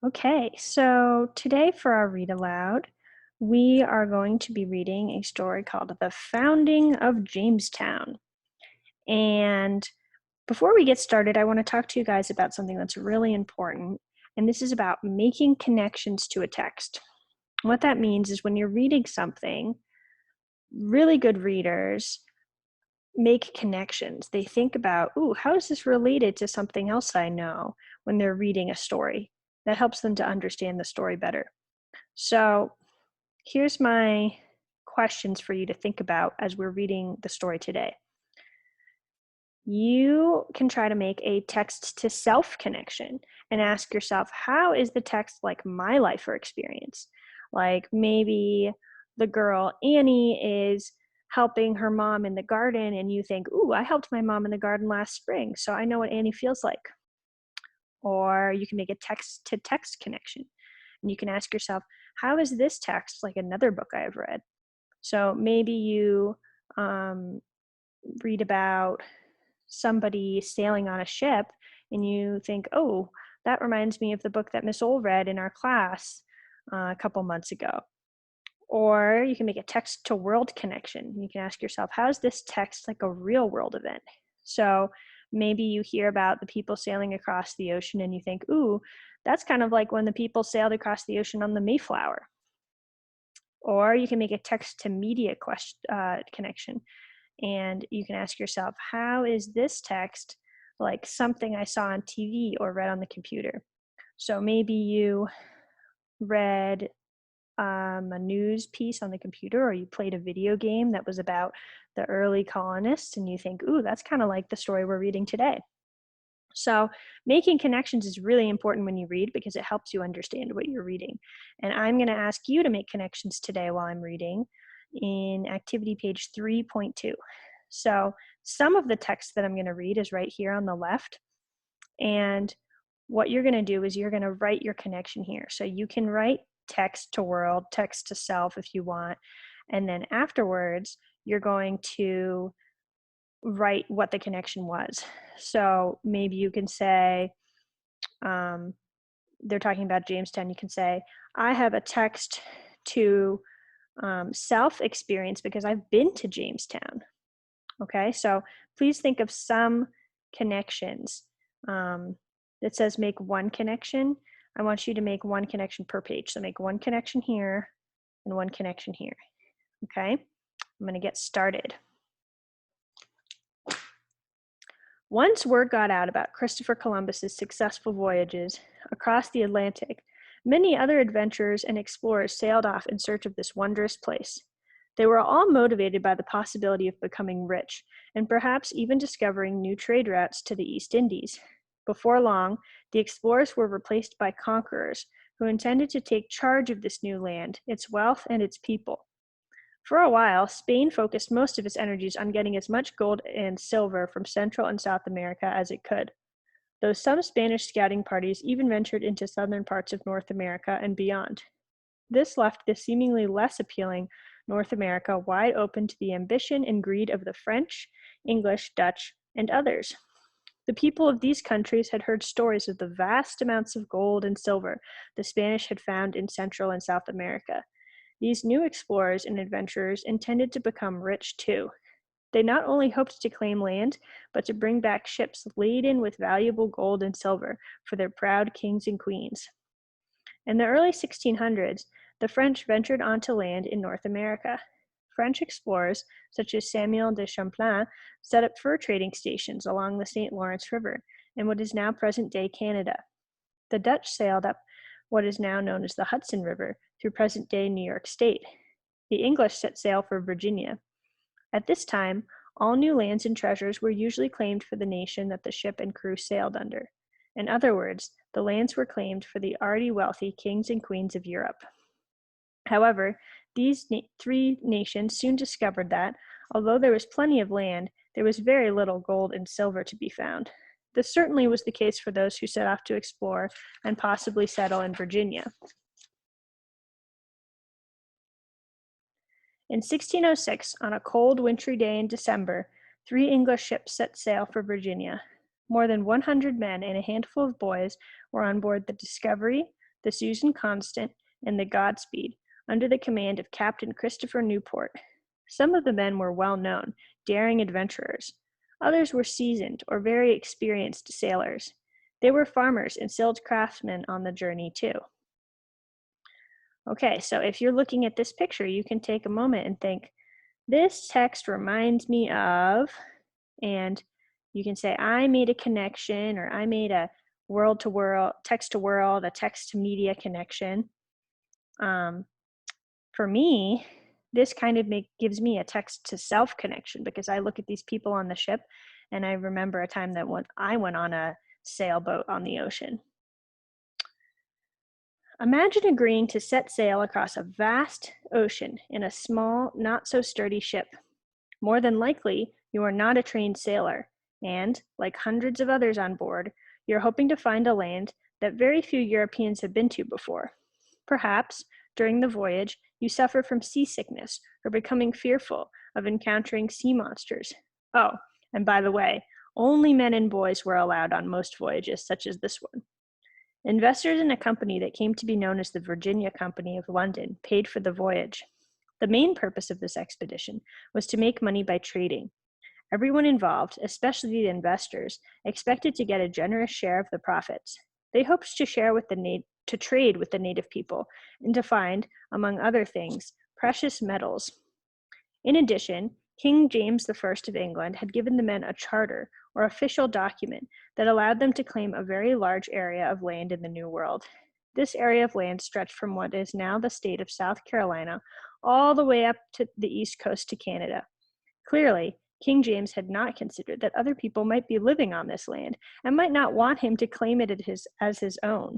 Okay, so today for our read aloud, we are going to be reading a story called The Founding of Jamestown. And before we get started, I want to talk to you guys about something that's really important. And this is about making connections to a text. What that means is when you're reading something, really good readers make connections. They think about, ooh, how is this related to something else I know when they're reading a story? That helps them to understand the story better. So here's my questions for you to think about as we're reading the story today. You can try to make a text to self connection and ask yourself, how is the text like my life or experience? Like maybe the girl Annie is helping her mom in the garden, and you think, ooh, I helped my mom in the garden last spring, so I know what Annie feels like. Or you can make a text to text connection. And you can ask yourself, how is this text like another book I have read? So maybe you um, read about somebody sailing on a ship and you think, oh, that reminds me of the book that Miss Ole read in our class a couple months ago. Or you can make a text to world connection. You can ask yourself, how is this text like a real world event? So maybe you hear about the people sailing across the ocean and you think, ooh, that's kind of like when the people sailed across the ocean on the Mayflower. Or you can make a text to media connection. And you can ask yourself, how is this text like something I saw on TV or read on the computer? So maybe you read a news piece on the computer, or you played a video game that was about the early colonists, and you think, ooh, that's kind of like the story we're reading today. So, making connections is really important when you read because it helps you understand what you're reading. And I'm going to ask you to make connections today while I'm reading in activity page 3.2. So, some of the text that I'm going to read is right here on the left. And what you're going to do is you're going to write your connection here. So, you can write text to world, text to self if you want. And then afterwards, you're going to write what the connection was. So maybe you can say, um, they're talking about Jamestown. You can say, I have a text to self experience because I've been to Jamestown. Okay, so please think of some connections. That says make one connection. I want you to make one connection per page. So make one connection here and one connection here. Okay, I'm going to get started. Once word got out about Christopher Columbus's successful voyages across the Atlantic, many other adventurers and explorers sailed off in search of this wondrous place. They were all motivated by the possibility of becoming rich and perhaps even discovering new trade routes to the East Indies. Before long, the explorers were replaced by conquerors who intended to take charge of this new land, its wealth, and its people. For a while, Spain focused most of its energies on getting as much gold and silver from Central and South America as it could, though some Spanish scouting parties even ventured into southern parts of North America and beyond. This left the seemingly less appealing North America wide open to the ambition and greed of the French, English, Dutch, and others. The people of these countries had heard stories of the vast amounts of gold and silver the Spanish had found in Central and South America. These new explorers and adventurers intended to become rich too. They not only hoped to claim land, but to bring back ships laden with valuable gold and silver for their proud kings and queens. In the early 1600s, the French ventured onto land in North America. French explorers, such as Samuel de Champlain, set up fur trading stations along the St. Lawrence River in what is now present-day Canada. The Dutch sailed up what is now known as the Hudson River through present-day New York State. The English set sail for Virginia. At this time, all new lands and treasures were usually claimed for the nation that the ship and crew sailed under. In other words, the lands were claimed for the already wealthy kings and queens of Europe. However, these three nations soon discovered that, although there was plenty of land, there was very little gold and silver to be found. This certainly was the case for those who set off to explore and possibly settle in Virginia. In 1606, on a cold, wintry day in December, 3 English ships set sail for Virginia. More than 100 men and a handful of boys were on board the Discovery, the Susan Constant, and the Godspeed, under the command of Captain Christopher Newport. Some of the men were well-known, daring adventurers. Others were seasoned or very experienced sailors. They were farmers and skilled craftsmen on the journey too. Okay, so if you're looking at this picture, you can take a moment and think, this text reminds me of, and you can say, I made a connection, or I made a world to world, text to world, a text to media connection. For me, this kind of gives me a text to self connection, because I look at these people on the ship and I remember a time that when I went on a sailboat on the ocean. Imagine agreeing to set sail across a vast ocean in a small, not so sturdy ship. More than likely, you are not a trained sailor, and, like hundreds of others on board, you're hoping to find a land that very few Europeans have been to before. Perhaps, during the voyage, you suffer from seasickness or becoming fearful of encountering sea monsters. Oh, and by the way, only men and boys were allowed on most voyages, such as this one. Investors in a company that came to be known as the Virginia Company of London paid for the voyage. The main purpose of this expedition was to make money by trading. Everyone involved, especially the investors, expected to get a generous share of the profits. They hoped to trade with the native people and to find, among other things, precious metals. In addition, King James I of England had given the men a charter, or official document, that allowed them to claim a very large area of land in the New World. This area of land stretched from what is now the state of South Carolina all the way up to the east coast to Canada. Clearly, King James had not considered that other people might be living on this land and might not want him to claim it as his own.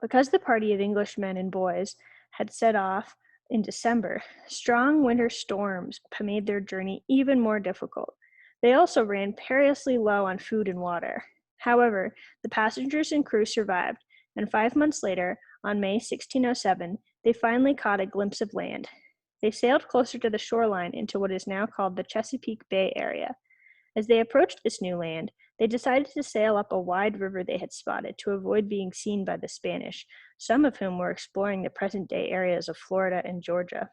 Because the party of Englishmen and boys had set off in December, strong winter storms made their journey even more difficult. They also ran perilously low on food and water. However, the passengers and crew survived, and 5 months later, on May 1607, they finally caught a glimpse of land. They sailed closer to the shoreline into what is now called the Chesapeake Bay area. As they approached this new land, they decided to sail up a wide river they had spotted to avoid being seen by the Spanish, some of whom were exploring the present-day areas of Florida and Georgia.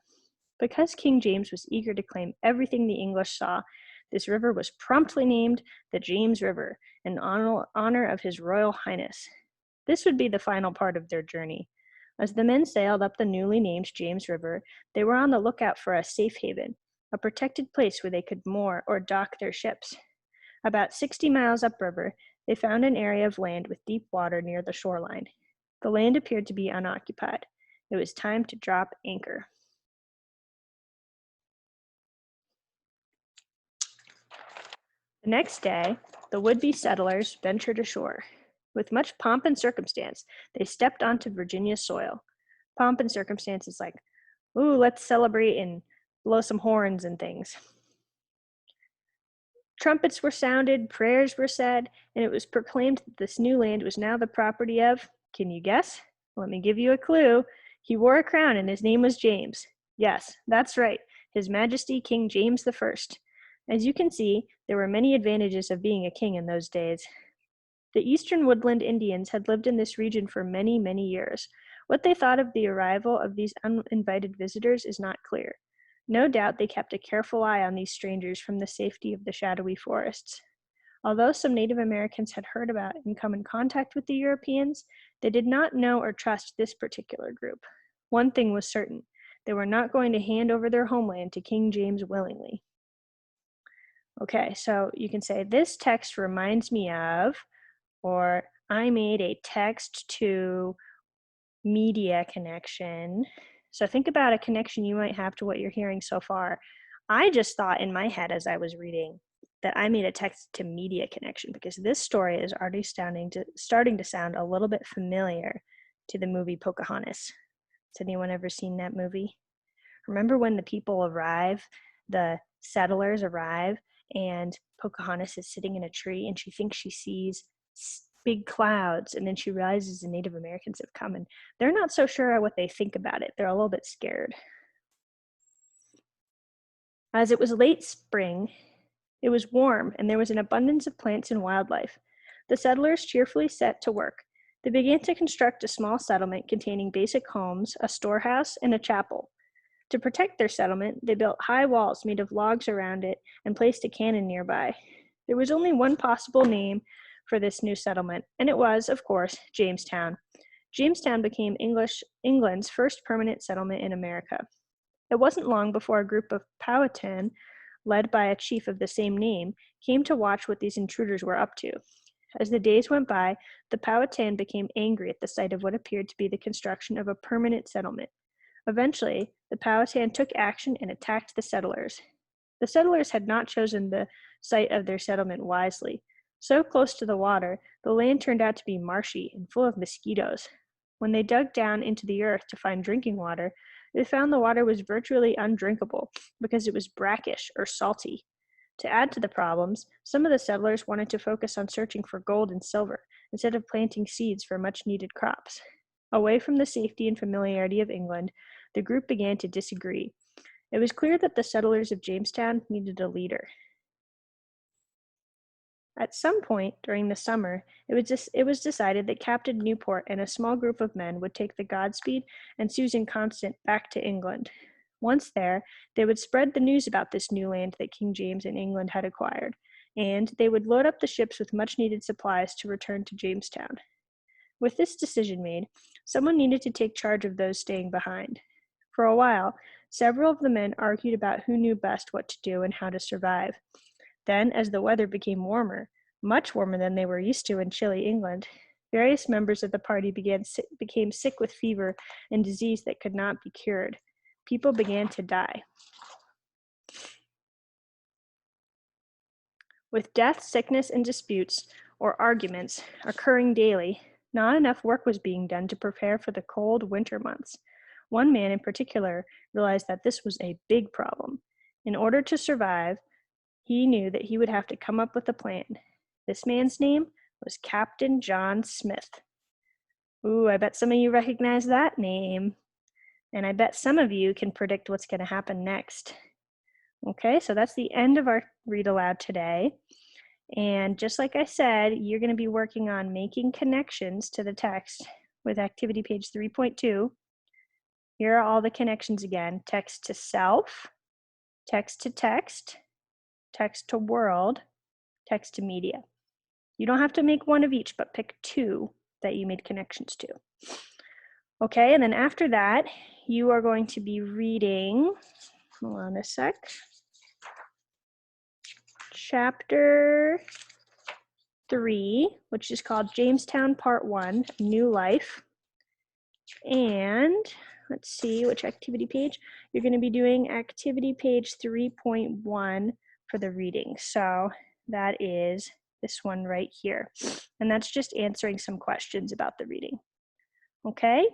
Because King James was eager to claim everything the English saw, this river was promptly named the James River in honor of His Royal Highness. This would be the final part of their journey. As the men sailed up the newly named James River, they were on the lookout for a safe haven, a protected place where they could moor or dock their ships. About 60 miles upriver, they found an area of land with deep water near the shoreline. The land appeared to be unoccupied. It was time to drop anchor. The next day, the would-be settlers ventured ashore. With much pomp and circumstance, they stepped onto Virginia's soil. Pomp and circumstance is like, ooh, let's celebrate and blow some horns and things. Trumpets were sounded, prayers were said, and it was proclaimed that this new land was now the property of, can you guess? Let me give you a clue. He wore a crown and his name was James. Yes, that's right, His Majesty King James I. As you can see, there were many advantages of being a king in those days. The eastern woodland Indians had lived in this region for many, many years. What they thought of the arrival of these uninvited visitors is not clear. No doubt they kept a careful eye on these strangers from the safety of the shadowy forests. Although some Native Americans had heard about and come in contact with the Europeans, they did not know or trust this particular group. One thing was certain: they were not going to hand over their homeland to King James willingly. Okay, so you can say, this text reminds me of, or I made a text to media connection. So think about a connection you might have to what you're hearing so far. I just thought in my head as I was reading that I made a text to media connection, because this story is already starting to sound a little bit familiar to the movie Pocahontas. Has anyone ever seen that movie? Remember when the people arrive, the settlers arrive, and Pocahontas is sitting in a tree and she thinks she sees big clouds, and then she realizes the Native Americans have come, and they're not so sure what they think about it. They're a little bit scared. As it was late spring, it was warm, and there was an abundance of plants and wildlife. The settlers cheerfully set to work. They began to construct a small settlement containing basic homes, a storehouse, and a chapel. To protect their settlement, they built high walls made of logs around it and placed a cannon nearby. There was only one possible name for this new settlement, and it was, of course, Jamestown. Jamestown became England's first permanent settlement in America. It wasn't long before a group of Powhatan, led by a chief of the same name, came to watch what these intruders were up to. As the days went by, the Powhatan became angry at the sight of what appeared to be the construction of a permanent settlement. Eventually, the Powhatan took action and attacked the settlers. The settlers had not chosen the site of their settlement wisely. So close to the water, the land turned out to be marshy and full of mosquitoes. When they dug down into the earth to find drinking water, they found the water was virtually undrinkable because it was brackish or salty. To add to the problems, some of the settlers wanted to focus on searching for gold and silver instead of planting seeds for much needed crops. Away from the safety and familiarity of England, the group began to disagree. It was clear that the settlers of Jamestown needed a leader. At some point during the summer, it was decided that Captain Newport and a small group of men would take the Godspeed and Susan Constant back to England. Once there, they would spread the news about this new land that King James and England had acquired, and they would load up the ships with much-needed supplies to return to Jamestown. With this decision made, someone needed to take charge of those staying behind. For a while, several of the men argued about who knew best what to do and how to survive. Then, as the weather became warmer, much warmer than they were used to in chilly England, various members of the party became sick with fever and disease that could not be cured. People began to die. With death, sickness, and disputes, or arguments, occurring daily, not enough work was being done to prepare for the cold winter months. One man in particular realized that this was a big problem. In order to survive, he knew that he would have to come up with a plan. This man's name was Captain John Smith. Ooh, I bet some of you recognize that name. And I bet some of you can predict what's going to happen next. Okay, so that's the end of our read aloud today. And just like I said, you're going to be working on making connections to the text with activity page 3.2. Here are all the connections again: text to self, text to text, text to world, text to media. You don't have to make one of each, but pick two that you made connections to. Okay, and then after that, you are going to be reading, hold on a sec, chapter 3, which is called Jamestown Part 1, New Life. And let's see which activity page. You're going to be doing activity page 3.1 for the reading. So that is this one right here. And that's just answering some questions about the reading. Okay?